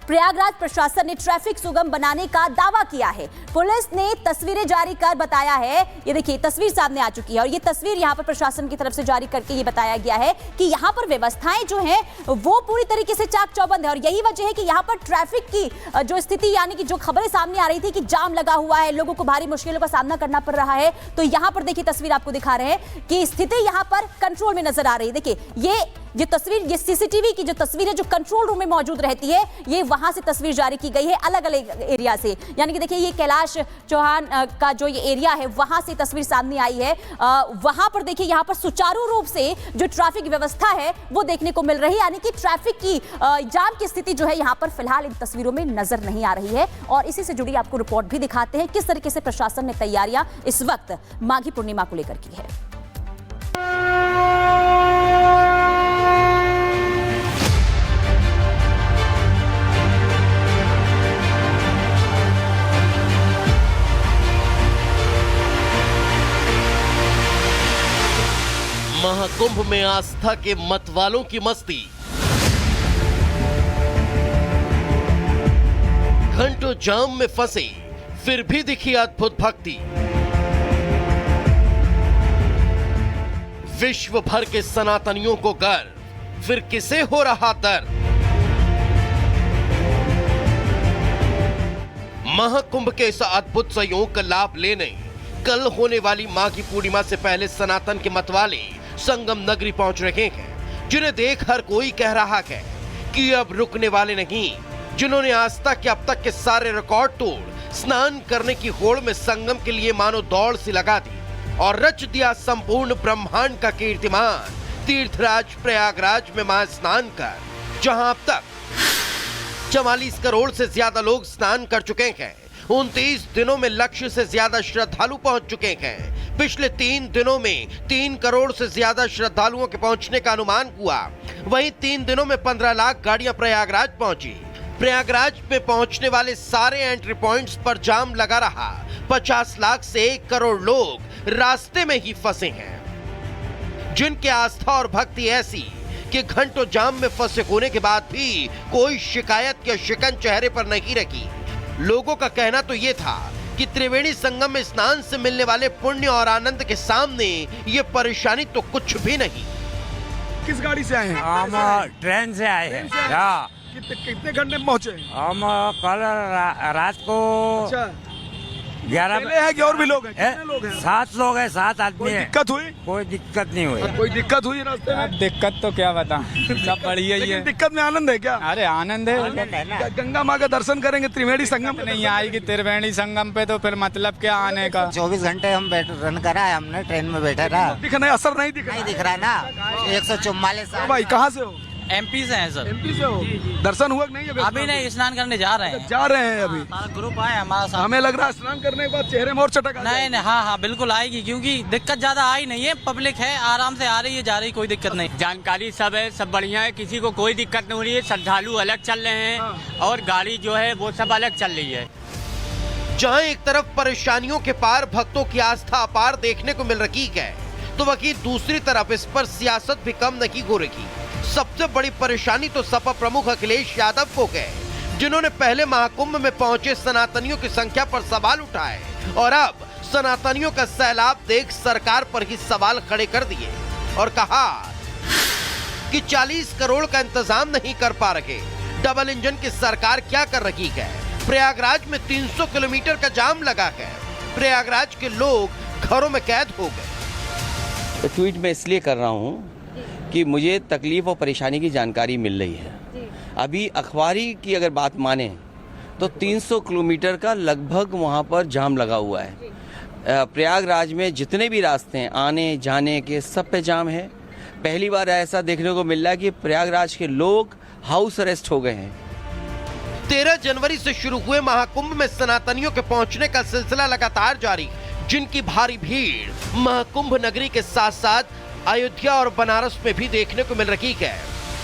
प्रयागराज प्रशासन ने ट्रैफिक सुगम बनाने का दावा किया है। पुलिस ने तस्वीरें जारी कर बताया है, ये देखिए तस्वीर सामने आ चुकी है और ये तस्वीर यहां पर प्रशासन की तरफ से जारी करके ये बताया गया है कि यहां पर व्यवस्थाएं जो हैं वो पूरी तरीके से चाक चौबंद है और यही वजह है कि यहां पर ट्रैफिक की जो स्थिति यानी कि जो खबरें सामने आ रही थी कि जाम लगा हुआ है, लोगों को भारी मुश्किलों का सामना करना पड़ रहा है, तो यहां पर देखिए तस्वीर आपको दिखा रहे हैं कि स्थिति यहां पर कंट्रोल में नजर आ रही है। देखिए ये तस्वीर, ये सीसीटीवी की जो तस्वीर है जो कंट्रोल रूम में मौजूद रहती है, ये वहां से तस्वीर जारी की गई है अलग अलग एरिया से। यानी कि देखिए ये कैलाश चौहान का जो ये एरिया है वहां से तस्वीर सामने आई है। वहां पर देखिए यहां पर सुचारू रूप से जो ट्रैफिक व्यवस्था है वो देखने को मिल रही है, यानी कि ट्रैफिक की जाम की स्थिति जो है यहां पर फिलहाल इन तस्वीरों में नजर नहीं आ रही है। और इसी से जुड़ी आपको रिपोर्ट भी दिखाते हैं किस तरीके से प्रशासन ने तैयारियां इस वक्त माघी पूर्णिमा को लेकर की है। महाकुंभ में आस्था के मतवालों की मस्ती, घंटों जाम में फंसे फिर भी दिखी अद्भुत भक्ति। विश्व भर के सनातनियों को गर्व, फिर किसे हो रहा दर्द। महाकुंभ के इस अद्भुत संयोग का लाभ लेने कल होने वाली माघी पूर्णिमा से पहले सनातन के मतवाले संगम नगरी पहुंच रहे हैं, जिन्हें देख हर कोई कह रहा है कि अब रुकने वाले नहीं। जिन्होंने आस्था के अब तक के सारे रिकॉर्ड तोड़ स्नान करने की होड़ में संगम के लिए मानो दौड़ सी लगा दी और रच दिया संपूर्ण ब्रह्मांड का कीर्तिमान तीर्थराज प्रयागराज में महास्नान कर, जहां अब तक 44 करोड़ से ज्यादा लोग स्नान कर चुके हैं। 29 दिनों में लक्ष्य से ज्यादा श्रद्धालु पहुंच चुके हैं। पिछले 3 दिनों में 3 करोड़ से ज्यादा श्रद्धालुओं के पहुंचने का अनुमान हुआ। वहीं 3 दिनों में 15 लाख गाड़ियां प्रयागराज पहुंची। प्रयागराज में पहुंचने वाले सारे एंट्री पॉइंट्स पर जाम लगा रहा। 50 लाख से 1 करोड़ लोग रास्ते में ही फंसे हैं, जिनकी आस्था और भक्ति ऐसी कि घंटों जाम में फंसे होने के बाद भी कोई शिकायत या शिकन चेहरे पर नहीं रखी। लोगों का कहना तो ये था कि त्रिवेणी संगम में स्नान से मिलने वाले पुण्य और आनंद के सामने ये परेशानी तो कुछ भी नहीं। किस गाड़ी से आए हैं? हम ट्रेन से आए हैं। कितने घंटे में पहुंचे? हम कल रात को 11 पहले है कि और भी लोग हैं? कितने लोग हैं? 7 लोग हैं, 7 आदमी हैं। दिक्कत हुई? कोई दिक्कत नहीं हुई। कोई दिक्कत हुई रास्ते में? दिक्कत तो क्या बता, सब बढ़िया ही है। दिक्कत में आनंद है क्या? अरे आनंद है। गंगा माँ का दर्शन करेंगे त्रिवेणी संगम पे? नहीं आएगी त्रिवेणी संगम पे तो फिर मतलब क्या आने का। 24 घंटे हम रन करा है, हमने ट्रेन में बैठा रहा। दिख नहीं, असर नहीं दिख रहा। नहीं दिख रहा ना। 144 भाई कहाँ से हो? एमपी से हैं सर। एमपी से हो? दर्शन हुआ कि नहीं? अभी नहीं, स्नान करने जा रहे हैं। जा रहे हैं अभी? ग्रुप आए हमारा साथ। हमें लग रहा है स्नान करने के बाद चेहरे में और चटक आ जाएगी। नहीं, हाँ बिल्कुल आएगी, क्योंकि दिक्कत ज्यादा आई नहीं है। पब्लिक है, आराम से आ रही है, जा रही, कोई दिक्कत नहीं। जानकारी सब है, सब बढ़िया है, किसी को कोई दिक्कत नहीं हो रही है। श्रद्धालु अलग चल रहे हैं और गाड़ी जो है वो सब अलग चल रही है। जहां एक तरफ परेशानियों के पार भक्तों की आस्था अपार देखने को मिल रही है, तो वहीं दूसरी तरफ इस पर सियासत भी कम नहीं हो रही। सबसे बड़ी परेशानी तो सपा प्रमुख अखिलेश यादव को है, जिन्होंने पहले महाकुंभ में पहुंचे सनातनियों की संख्या पर सवाल उठाए और अब सनातनियों का सैलाब देख सरकार पर ही सवाल खड़े कर दिए और कहा कि 40 करोड़ का इंतजाम नहीं कर पा रहे। डबल इंजन की सरकार क्या कर रही है? प्रयागराज में 300 किलोमीटर का जाम लगा है। प्रयागराज के लोग घरों में कैद हो गए। ट्वीट में इसलिए कर रहा हूँ कि मुझे तकलीफ और परेशानी की जानकारी मिल रही है। अभी अखबारी की अगर बात माने तो 300 किलोमीटर का लगभग वहाँ पर जाम लगा हुआ है। प्रयागराज में जितने भी रास्ते हैं आने जाने के, सब पे जाम है। पहली बार ऐसा देखने को मिल रहा है कि प्रयागराज के लोग हाउस अरेस्ट हो गए हैं। 13 जनवरी से शुरू हुए महाकुंभ में सनातनियों के पहुंचने का सिलसिला लगातार जारी, जिनकी भारी भीड़ महाकुंभ नगरी के साथ साथ अयोध्या और बनारस में भी देखने को मिल रही है।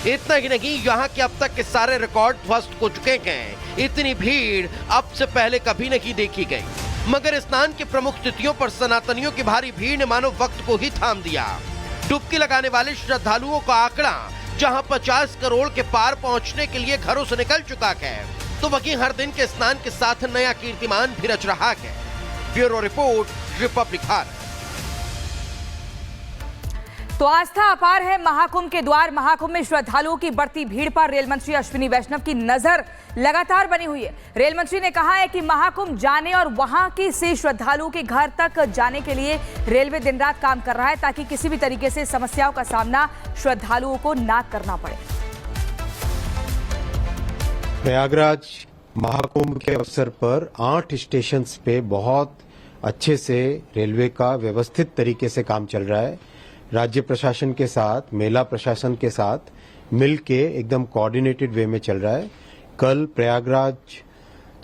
इतना ही नहीं, यहाँ के अब तक के सारे रिकॉर्ड ध्वस्त हो चुके हैं। इतनी भीड़ अब से पहले कभी नहीं देखी गई। मगर स्नान की प्रमुख तिथियों पर सनातनियों की भारी भीड़ ने मानो वक्त को ही थाम दिया। डुबकी लगाने वाले श्रद्धालुओं का आंकड़ा जहां 50 करोड़ के पार पहुंचने के लिए घरों से निकल चुका है, तो वहीं हर दिन के स्नान के साथ नया कीर्तिमान भी रच रहा है। Bureau report, Republic Bharat. तो आस्था अपार है महाकुंभ के द्वार। महाकुंभ में श्रद्धालुओं की बढ़ती भीड़ पर रेल मंत्री अश्विनी वैष्णव की नजर लगातार बनी हुई है। रेल मंत्री ने कहा है कि महाकुंभ जाने और वहां की से श्रद्धालुओं के घर तक जाने के लिए रेलवे दिन रात काम कर रहा है, ताकि किसी भी तरीके से समस्याओं का सामना श्रद्धालुओं को ना करना पड़े। प्रयागराज महाकुंभ के अवसर पर 8 स्टेशन पे बहुत अच्छे से रेलवे का व्यवस्थित तरीके से काम चल रहा है। राज्य प्रशासन के साथ, मेला प्रशासन के साथ मिलके एकदम कोऑर्डिनेटेड वे में चल रहा है। कल प्रयागराज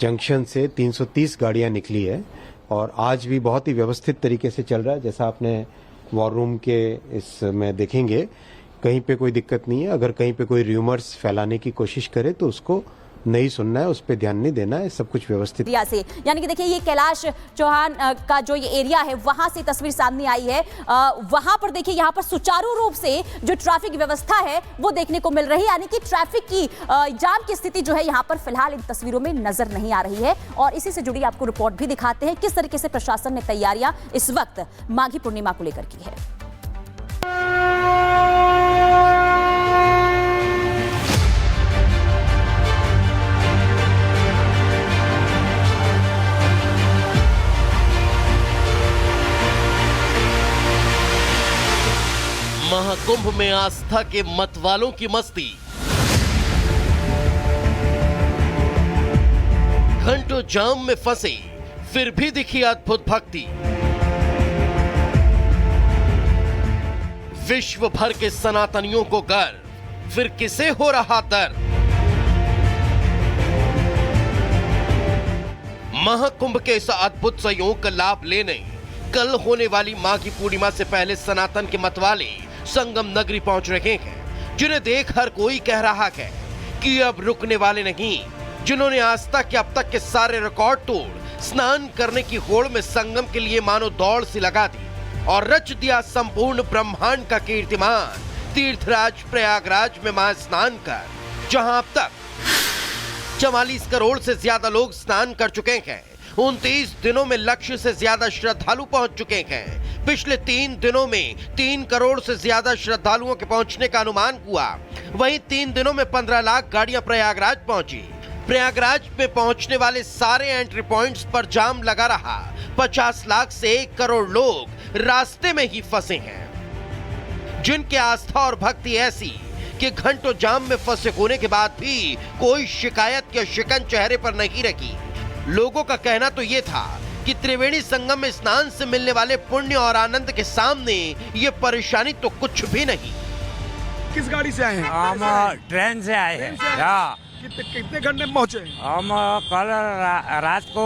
जंक्शन से 330 गाड़ियां निकली है और आज भी बहुत ही व्यवस्थित तरीके से चल रहा है। जैसा आपने वॉर रूम के इसमें देखेंगे, कहीं पे कोई दिक्कत नहीं है। अगर कहीं पे कोई र्यूमर्स फैलाने की कोशिश करे तो उसको नहीं सुनना है, उस पर ध्यान नहीं देना है। सब कुछ व्यवस्थित से, यानी कि देखिए ये कैलाश चौहान का जो ये एरिया है वहां से तस्वीर सामने आई है। वहां पर देखिए यहाँ पर सुचारू रूप से जो ट्रैफिक व्यवस्था है वो देखने को मिल रही है, यानी कि ट्रैफिक की जाम की स्थिति जो है यहाँ पर फिलहाल इन तस्वीरों में नजर नहीं आ रही है। और इसी से जुड़ी आपको रिपोर्ट भी दिखाते हैं किस तरीके से प्रशासन ने तैयारियां इस वक्त माघी पूर्णिमा को लेकर की है। महाकुंभ में आस्था के मतवालों की मस्ती, घंटों जाम में फंसे फिर भी दिखी अद्भुत भक्ति। विश्व भर के सनातनियों को गर्व, फिर किसे हो रहा दर्द। महाकुंभ के इस अद्भुत संयोग का लाभ लेने कल होने वाली माघी पूर्णिमा से पहले सनातन के मतवाले संगम नगरी पहुंच रहे हैं, जिन्हें देख हर कोई कह रहा है कि अब रुकने वाले नहीं। जिन्होंने आस्था के अब तक के सारे रिकॉर्ड तोड़ स्नान करने की होड़ में संगम के लिए मानो दौड़ सी लगा दी और रच दिया संपूर्ण ब्रह्मांड का कीर्तिमान। तीर्थराज प्रयागराज में महा स्नान कर, जहां अब तक 44 करोड़ से ज्यादा लोग स्नान कर चुके हैं। 29 दिनों में लक्ष्य से ज्यादा श्रद्धालु पहुंच चुके हैं। पिछले 3 दिनों में 3 करोड़ से ज्यादा श्रद्धालुओं के पहुंचने का अनुमान हुआ। वहीं 3 दिनों में 15 लाख गाड़ियां प्रयागराज पहुंची। प्रयागराज में पहुंचने वाले सारे एंट्री पॉइंट्स पर जाम लगा रहा। 50 लाख से 1 करोड़ लोग रास्ते में ही फंसे हैं, जिनकी आस्था और भक्ति ऐसी कि घंटों जाम में फंसे होने के बाद भी कोई शिकायत या शिकन चेहरे पर नहीं रखी। लोगों का कहना तो ये था कि त्रिवेणी संगम में स्नान से मिलने वाले पुण्य और आनंद के सामने ये परेशानी तो कुछ भी नहीं। किस गाड़ी से आए हैं? हम ट्रेन से आए हैं। कितने घंटे में पहुंचे? हम कल रात को